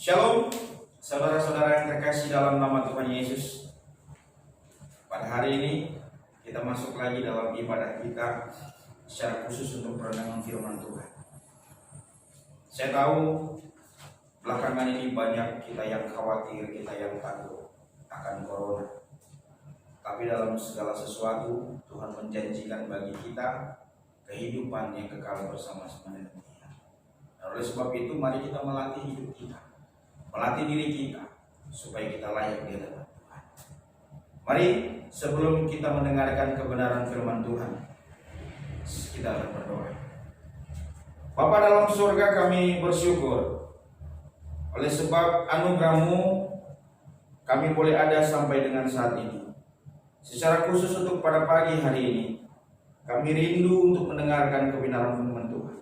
Shalom, saudara-saudara yang terkasih dalam nama Tuhan Yesus. Pada hari ini kita masuk lagi dalam ibadah kita secara khusus untuk perenungan firman Tuhan. Saya tahu belakangan ini banyak kita yang khawatir, kita yang takut akan corona. Tapi dalam segala sesuatu Tuhan menjanjikan bagi kita kehidupan yang kekal bersama-sama dengan Dia. Oleh sebab itu mari kita melatih hidup kita, melatih diri kita supaya kita layak di hadapan Tuhan. Mari sebelum kita mendengarkan kebenaran firman Tuhan, kita akan berdoa. Bapa dalam surga, kami bersyukur oleh sebab anugerah-Mu kami boleh ada sampai dengan saat ini. Secara khusus untuk pada pagi hari ini, kami rindu untuk mendengarkan kebenaran firman Tuhan,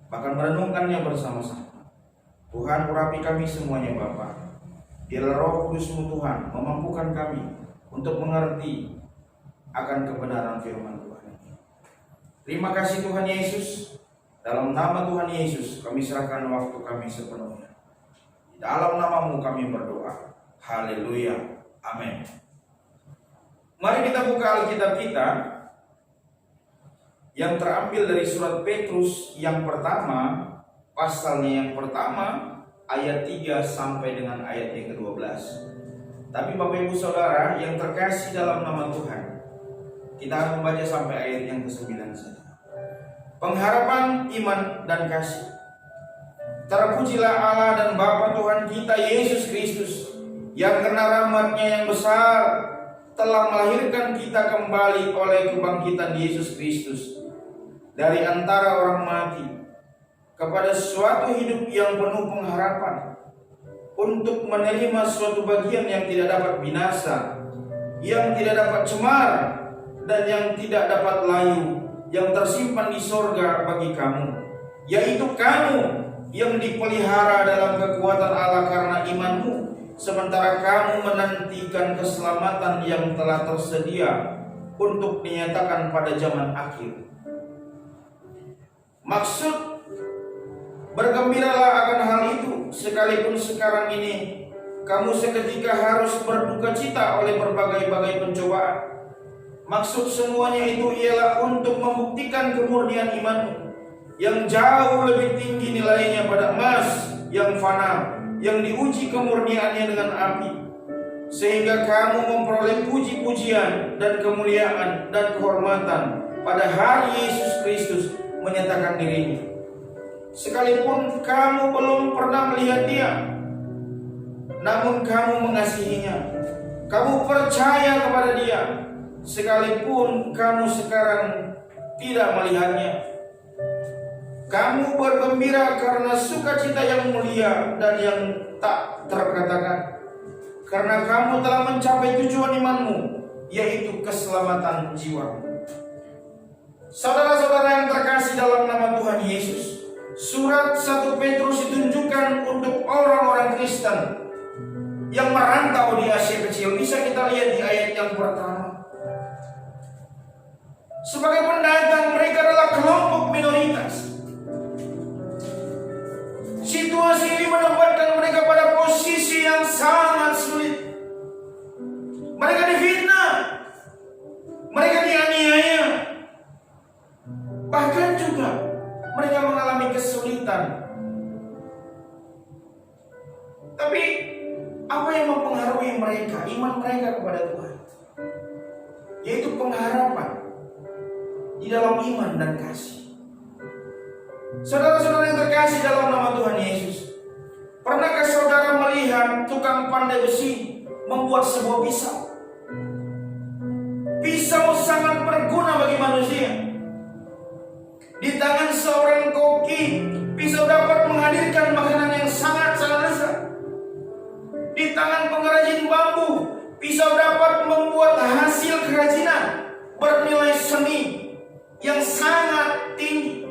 bahkan merenungkannya bersama-sama. Tuhan, urapi kami semuanya Bapa. Biarlah Roh Kudus-Mu Tuhan memampukan kami untuk mengerti akan kebenaran firman Tuhan ini. Terima kasih Tuhan Yesus. Dalam nama Tuhan Yesus kami serahkan waktu kami sepenuhnya. Di dalam nama-Mu kami berdoa. Haleluya. Amin. Mari kita buka Alkitab kita yang terambil dari surat Petrus yang pertama, pasalnya yang pertama, ayat 3 sampai dengan ayat yang ke-12. Tapi Bapak Ibu Saudara yang terkasih dalam nama Tuhan, kita akan membaca sampai ayat yang ke-9 saja. Pengharapan iman dan kasih. Terpujilah Allah dan Bapa Tuhan kita Yesus Kristus, yang karena rahmat-Nya yang besar telah melahirkan kita kembali oleh kebangkitan Yesus Kristus dari antara orang mati kepada suatu hidup yang penuh pengharapan, untuk menerima suatu bagian yang tidak dapat binasa, yang tidak dapat cemar, dan yang tidak dapat layu, yang tersimpan di sorga bagi kamu, yaitu kamu yang dipelihara dalam kekuatan Allah karena imanmu, sementara kamu menantikan keselamatan yang telah tersedia untuk dinyatakan pada zaman akhir. Maksud bergembiralah akan hal itu, sekalipun sekarang ini kamu seketika harus berduka cita oleh berbagai-bagai pencobaan. Maksud semuanya itu ialah untuk membuktikan kemurnian imanmu yang jauh lebih tinggi nilainya pada emas yang fana, yang diuji kemurniannya dengan api, sehingga kamu memperoleh puji-pujian dan kemuliaan dan kehormatan pada hari Yesus Kristus menyatakan dirinya. Sekalipun kamu belum pernah melihat Dia, namun kamu mengasihinya, kamu percaya kepada Dia, sekalipun kamu sekarang tidak melihatnya. Kamu bergembira karena sukacita yang mulia dan yang tak terkatakan, karena kamu telah mencapai tujuan imanmu, yaitu keselamatan jiwa. Saudara-saudara yang terkasih dalam nama Tuhan Yesus, surat 1 Petrus ditunjukkan untuk orang-orang Kristen yang merantau di Asia Kecil. Bisa kita lihat di ayat yang pertama. Sebagai pendatang, mereka adalah kelompok minoritas. Situasi ini menempatkan mereka pada posisi yang sangat sulit. Mereka difitnah, mereka dianiaya, bahkan juga mereka mengalami kesulitan. Tapi apa yang mempengaruhi mereka, iman mereka kepada Tuhan? Yaitu pengharapan di dalam iman dan kasih. Saudara-saudara yang terkasih dalam nama Tuhan Yesus, pernahkah saudara melihat tukang pandai besi membuat sebuah pisau? Pisau sangat berguna bagi manusia. Di tangan seorang koki, pisau dapat menghadirkan makanan yang sangat-sangat lezat. Di tangan pengrajin bambu, pisau dapat membuat hasil kerajinan bernilai seni yang sangat tinggi.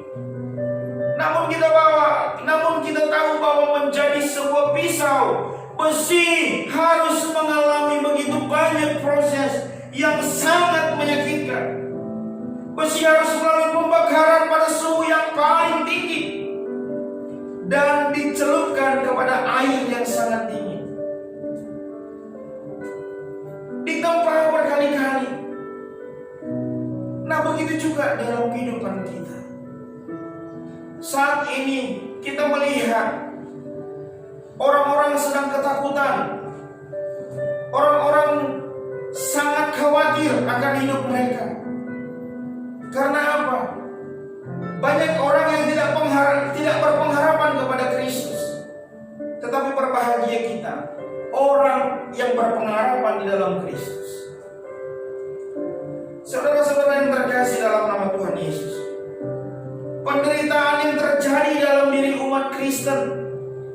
Namun kita tahu bahwa menjadi sebuah pisau besi harus mengalami begitu banyak proses yang sangat menyakitkan. Besi harus melalui pembakaran pada suhu yang paling tinggi dan dicelupkan kepada air yang ada dalam kehidupan kita. Saat ini kita melihat orang-orang sedang ketakutan. Orang-orang sangat khawatir akan hidup mereka. Karena apa? Banyak orang yang tidak berpengharapan kepada Kristus. Tetapi berbahagia kita, orang yang berpengharapan di dalam Kristus. Saudara-saudara yang terkasih dalam nama Tuhan Yesus, penderitaan yang terjadi dalam diri umat Kristen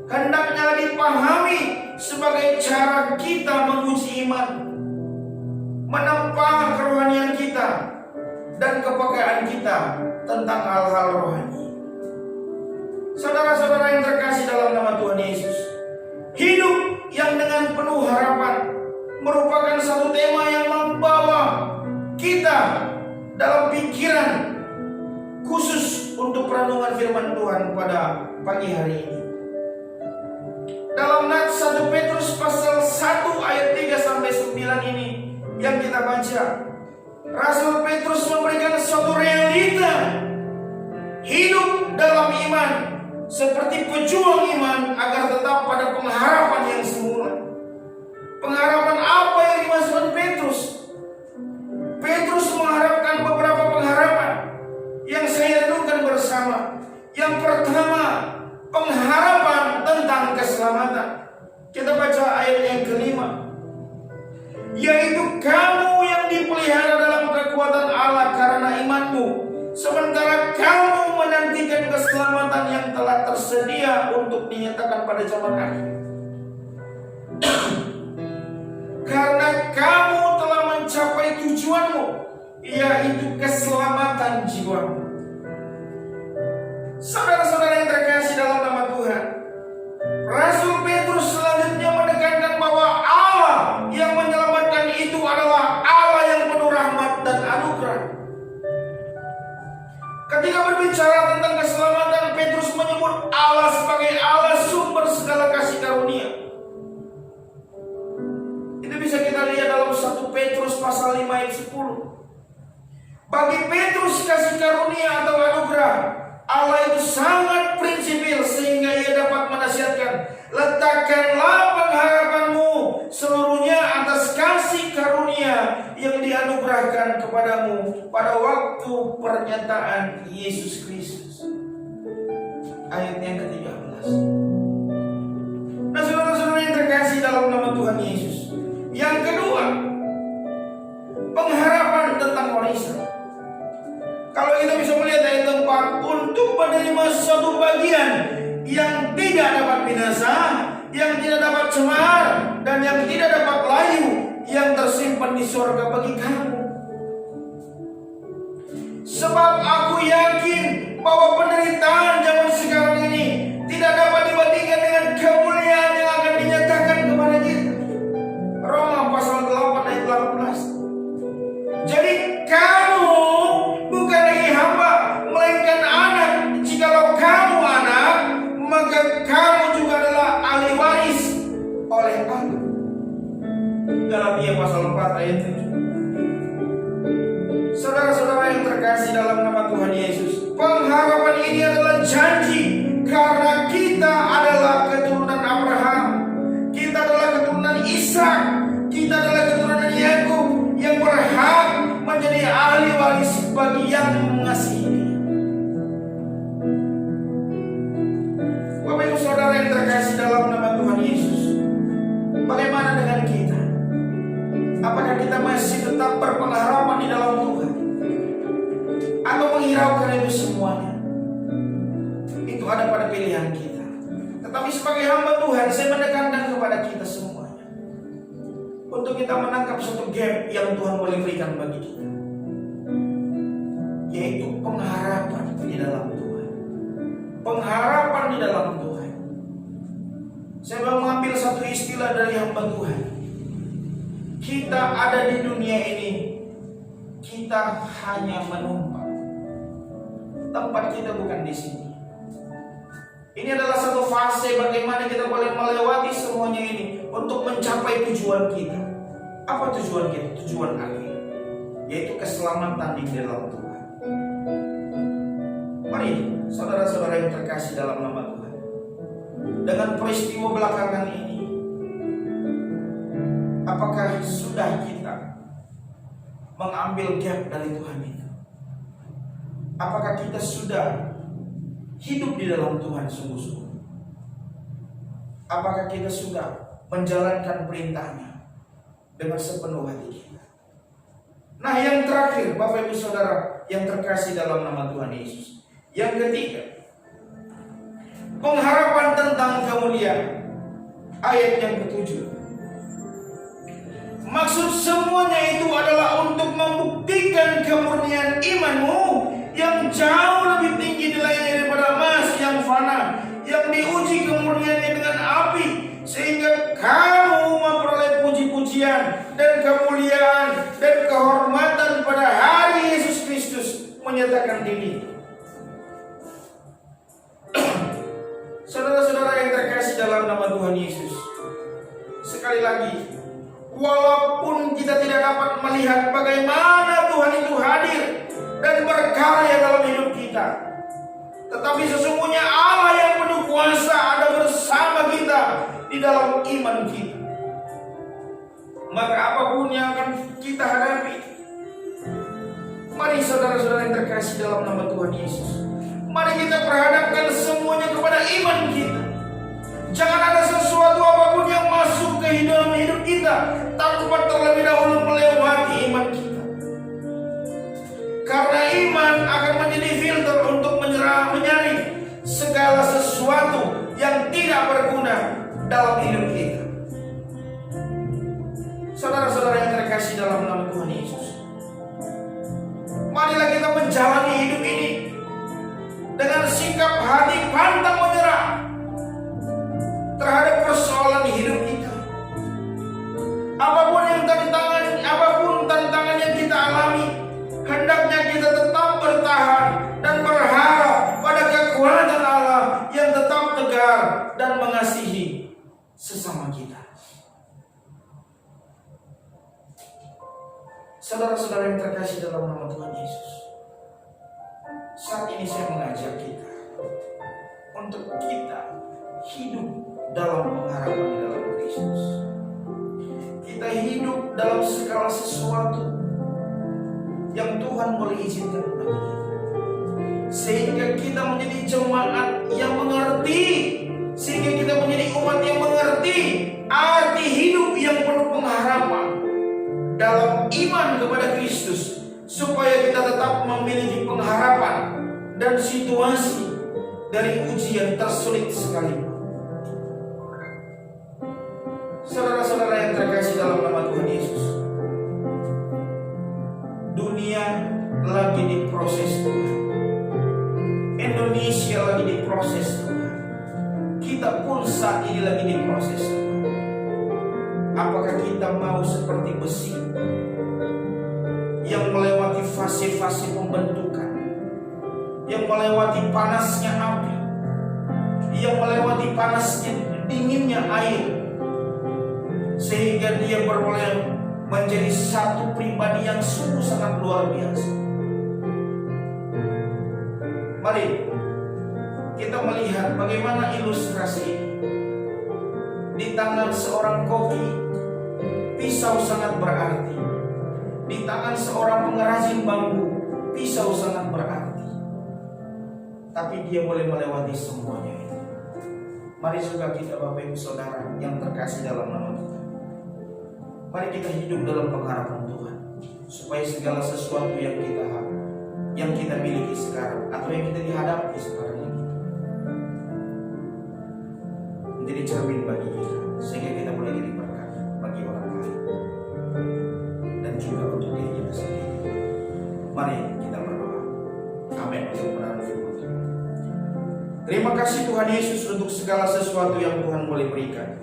hendaknya dipahami sebagai cara kita menguji iman, menempah kerohanian kita dan kepekaan kita tentang hal-hal rohani. Saudara-saudara yang terkasih dalam nama Tuhan Yesus, hidup yang dengan penuh harapan merupakan satu tema yang membawa kita dalam pikiran khusus untuk perenungan firman Tuhan pada pagi hari ini. Dalam Nats 1 Petrus pasal 1 ayat 3 sampai 9 ini yang kita baca, Rasul Petrus memberikan suatu realita hidup dalam iman seperti pejuang iman agar tetap pada pengharapan yang semula. Pengharapan apa yang dimaksudkan Petrus? Petrus mengharapkan beberapa pengharapan yang saya renungkan bersama. Yang pertama, pengharapan tentang keselamatan. Kita baca ayat yang kelima, yaitu kamu yang dipelihara dalam kekuatan Allah karena imanmu, sementara kamu menantikan keselamatan yang telah tersedia untuk dinyatakan pada zaman akhir. Karena kamu telah mencapai tujuanmu, yaitu keselamatan jiwamu. Saudara-saudara yang terkasih dalam nama Tuhan, Rasul Petrus selanjutnya menekankan bahwa Allah yang menyelamatkan itu adalah Allah yang penuh rahmat dan anugerah. Ketika berbicara tentang keselamatan, Petrus menyebut Allah sebagai Allah sumber segala kasih karunia. Itu bisa kita lihat dalam 1 Petrus pasal 5 ayat 10. Bagi Petrus kasih karunia atau anugerah Allah itu sangat prinsipil sehingga ia dapat menasihatkan, letakkanlah pengharapanmu seluruhnya atas kasih karunia yang dianugerahkan kepadamu pada waktu pernyataan Yesus Kristus. Ayat yang ke-13. Nah, saudara-saudara yang terkasih dalam nama Tuhan Yesus, yang kedua, pengharapan tentang warisan. Kalau kita bisa melihat ayat 4, untuk menerima suatu bagian yang tidak dapat binasa, yang tidak dapat cemar, dan yang tidak dapat layu, yang tersimpan di surga bagi kamu. Sebab aku yakin bahwa penderitaan zaman sekarang ini tidak dapat dibandingkan dengan kemuliaan yang akan dinyatakan kepada kita. Roma pasal 8 ayat 18. Jadi kamu bukan lagi hamba, melainkan anak. Jikalau kamu anak, maka kamu juga adalah ahli waris oleh Allah. Galatia pasal 4 ayat 7. Saudara-saudara yang terkasih dalam nama Tuhan Yesus, pengharapan ini adalah janji karena kita adalah keturunan Abraham, kita adalah keturunan Ishak, kita adalah keturunan Yakub yang berhak menjadi ahli waris bagi yang mengasihi Dia. Bapak Ibu Saudara yang terkasih dalam nama Tuhan Yesus, bagaimana dengan kita? Apakah kita masih tetap berpengharapan di dalam Tuhan, atau menghiraukan itu semuanya? Itu ada pada pilihan kita. Tetapi sebagai hamba Tuhan, saya menekankan kepada kita semuanya untuk kita menangkap satu gap yang Tuhan boleh berikan bagi kita, yaitu pengharapan di dalam Tuhan. Pengharapan di dalam Tuhan. Saya mau mengambil satu istilah dari hamba Tuhan. Kita ada di dunia ini, kita hanya menumpang. Tempat kita bukan di sini. Ini adalah satu fase bagaimana kita boleh melewati semuanya ini untuk mencapai tujuan kita. Apa tujuan kita? Tujuan akhir, yaitu keselamatan di dalam Tuhan. Mari saudara-saudara yang terkasih dalam nama Tuhan, dengan peristiwa belakangan ini, apakah sudah kita mengambil gap dari Tuhan itu? Apakah kita sudah hidup di dalam Tuhan sungguh-sungguh? Apakah kita sudah menjalankan perintahnya dengan sepenuh hati kita? Nah, yang terakhir, Bapak Ibu Saudara yang terkasih dalam nama Tuhan Yesus, yang ketiga, pengharapan tentang kemuliaan. Ayat yang ketujuh. Maksud semuanya itu adalah untuk membuktikan kemurnian imanmu yang jauh lebih tinggi nilainya daripada emas yang fana, yang diuji kemurniannya dengan api, sehingga kamu memperoleh puji-pujian dan kemuliaan dan kehormatan pada hari Yesus Kristus menyatakan diri. Saudara-saudara yang terkasih dalam nama Tuhan Yesus, sekali lagi, walaupun kita tidak dapat melihat bagaimana Tuhan itu hadir dan berkarya dalam hidup kita, tetapi sesungguhnya Allah yang penuh kuasa ada bersama kita di dalam iman kita. Maka apapun yang akan kita hadapi, mari saudara-saudara yang terkasih dalam nama Tuhan Yesus, mari kita perhadapkan semuanya kepada iman kita. Jangan ada sesuatu apapun yang masuk ke dalam hidup kita tanpa terlebih dahulu melewati iman kita. Karena iman akan menjadi filter untuk menyaring segala sesuatu yang tidak berguna dalam hidup kita. Saudara-saudara yang terkasih dalam nama Tuhan Yesus, marilah kita menjalani hidup ini dengan sikap hati pantang menyerah terhadap persoalan hidup kita. Apapun tantangan yang kita alami, hendaknya kita tetap bertahan dan berharap pada kekuatan Allah yang tetap tegar dan mengasihi sesama kita. Saudara-saudara yang terkasih dalam nama Tuhan Yesus, saat ini saya mengajak kita untuk kita hidup dalam pengharapan di dalam Kristus. Kita hidup dalam segala sesuatu yang Tuhan boleh izinkan bagi kita, sehingga kita menjadi jemaat yang mengerti, sehingga kita menjadi umat yang mengerti arti hidup yang penuh pengharapan dalam iman kepada Kristus, supaya kita tetap memiliki pengharapan dan situasi dari ujian tersulit sekalipun. Saudara-saudara yang terkasih dalam nama Tuhan Yesus, dunia lagi diproses Tuhan, Indonesia lagi diproses Tuhan, kita pun saat ini lagi diproses Tuhan. Apakah kita mau seperti besi yang melewati fase-fase pembentukan, yang melewati panasnya api, yang melewati panasnya dinginnya air, sehingga dia beroleh menjadi satu pribadi yang sungguh sangat luar biasa? Mari kita melihat bagaimana ilustrasi ini. Di tangan seorang koki, pisau sangat berarti. Di tangan seorang pengrajin bambu, pisau sangat berarti. Tapi dia boleh melewati semuanya itu. Mari juga kita, Bapak Ibu Saudara yang terkasih dalam nama Tuhan, mari kita hidup dalam pengharapan Tuhan, supaya segala sesuatu yang kita miliki sekarang atau yang kita dihadapi sekarang ini menjadi cermin bagi kita, sehingga kita boleh jadi berkat bagi orang lain dan juga untuk diri kita sendiri. Mari kita berdoa. Amin. Untuk menaruh firman Tuhan. Terima kasih Tuhan Yesus untuk segala sesuatu yang Tuhan boleh berikan.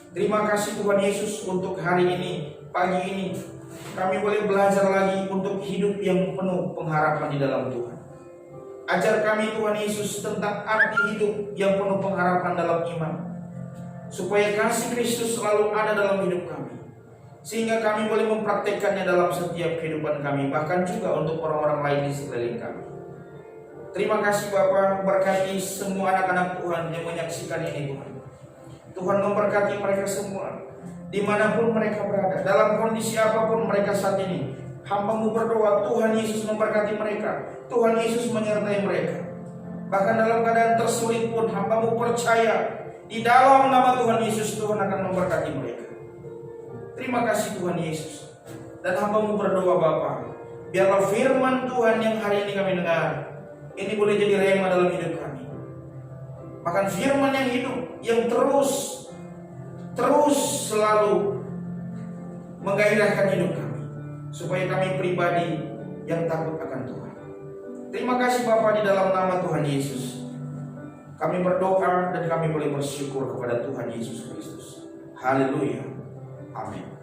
Terima kasih Tuhan Yesus untuk hari ini, pagi ini kami boleh belajar lagi untuk hidup yang penuh pengharapan di dalam Tuhan. Ajar kami Tuhan Yesus tentang arti hidup yang penuh pengharapan dalam iman, supaya kasih Kristus selalu ada dalam hidup kami, sehingga kami boleh mempraktekkannya dalam setiap kehidupan kami, bahkan juga untuk orang-orang lain di sekeliling kami. Terima kasih Bapa, berkati semua anak-anak Tuhan yang menyaksikan ini Tuhan. Tuhan memberkati mereka semua, dimanapun mereka berada, dalam kondisi apapun mereka saat ini. Hamba-Mu berdoa, Tuhan Yesus memberkati mereka, Tuhan Yesus menyertai mereka. Bahkan dalam keadaan tersulit pun, hamba-Mu percaya, di dalam nama Tuhan Yesus, Tuhan akan memberkati mereka. Terima kasih Tuhan Yesus. Dan hamba-Mu berdoa Bapa, biarlah firman Tuhan yang hari ini kami dengar, ini boleh jadi rema dalam hidup kami. Bahkan firman yang hidup, yang terus selalu menggairahkan hidup kami, supaya kami pribadi yang takut akan Tuhan. Terima kasih Bapa, di dalam nama Tuhan Yesus kami berdoa dan kami boleh bersyukur kepada Tuhan Yesus Kristus. Haleluya. Amin.